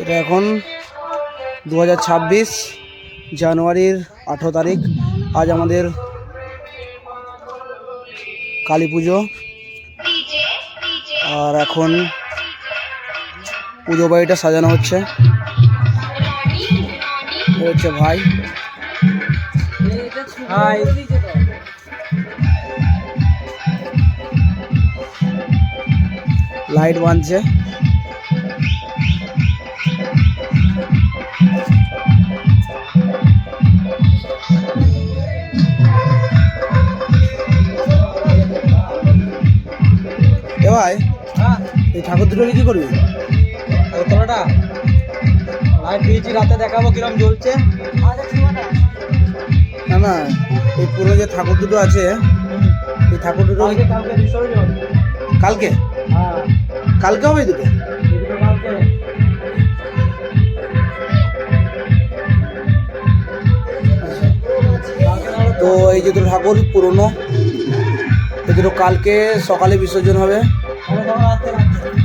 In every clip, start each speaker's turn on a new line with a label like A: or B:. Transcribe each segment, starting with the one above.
A: এটা এখন 2026 জানুয়ারির 18 তারিখ। আজ আমাদের কালী পুজো, আর এখন পুজো বাড়িটা সাজানো হচ্ছে। হচ্ছে ভাই, হাই, লাইট বাঁধছে। এ ভাই, এই ঠাকুর দুটোকে কি করবি?
B: তোলাটা লাইট দিয়েছি, রাতে দেখাবো কিরম জ্বলছে।
A: না না, এই পুরো যে ঠাকুর দুটো আছে, এই ঠাকুর দুটো
B: কালকে বিসর্জন।
A: কালকে?
B: হ্যাঁ,
A: কালকে হবে এই দুটো?
B: কালকে।
A: তো এই যে দুটো ঠাকুর পুরনো, এই দুটো কালকে সকালে বিসর্জন হবে।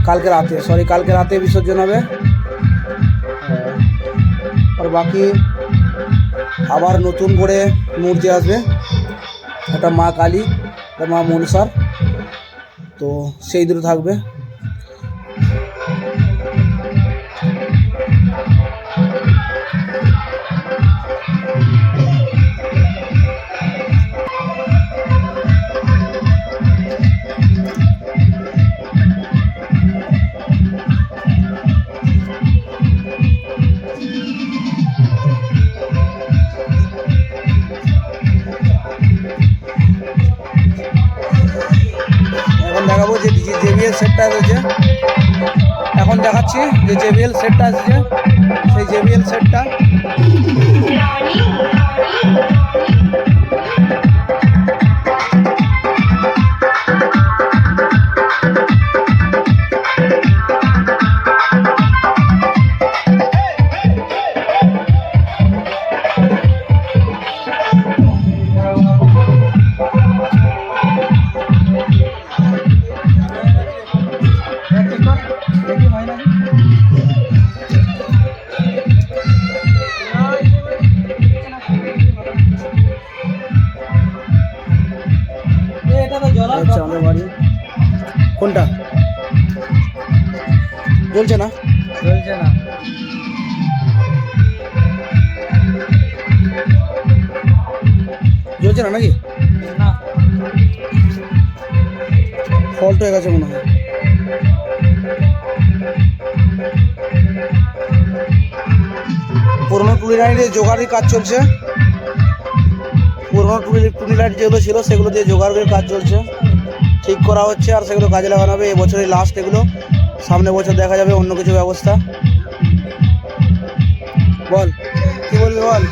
A: কালকে রাতে বিসর্জন হবে। আর বাকি আবার নতুন করে মূর্তি আসবে, একটা মা কালী, একটা মা মনসার। তো সেই দুটো থাকবে। এখন দেখাবো যে JBL সেটটা এসেছে। এখন দেখাচ্ছি যে JBL সেটটা এসেছে, সেই JBL সেটটা। আমাদের বাড়ি কোনটা জ্বলছে না?
B: জ্বলছে না।
A: জ্বলছে না নাকি?
B: না,
A: ফল্ট হয়ে গেছে মনে হয়। পুরোনো টুনি লাইটের জোগাড়ের কাজ চলছে। পুরোনো টুনি লাইট যেগুলো ছিল সেগুলো দিয়ে জোগাড়ের কাজ চলছে, ঠিক করা হচ্ছে। আর সেগুলো কাজে লাগানো হবে এবছরই লাস্ট। এগুলো সামনে বছর দেখা যাবে অন্য কিছু ব্যবস্থা। বল, কি বলবি? বল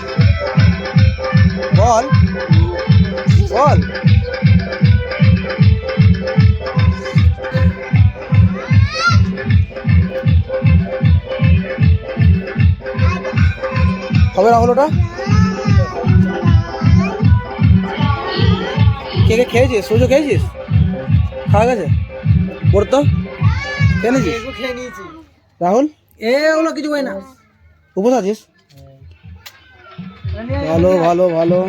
A: বল বল। হবে রাহুল ওটা? কে কে খেয়েছিস? সুযোগ খেয়েছিস? খাওয়া গেছে ওর তো? খেয়ে নিয়েছিস?
B: খেয়ে নিয়েছি।
A: রাহুল
B: ওগুলো কিছু হয় না।
A: উপোস আছিস? ভালো ভালো ভালো।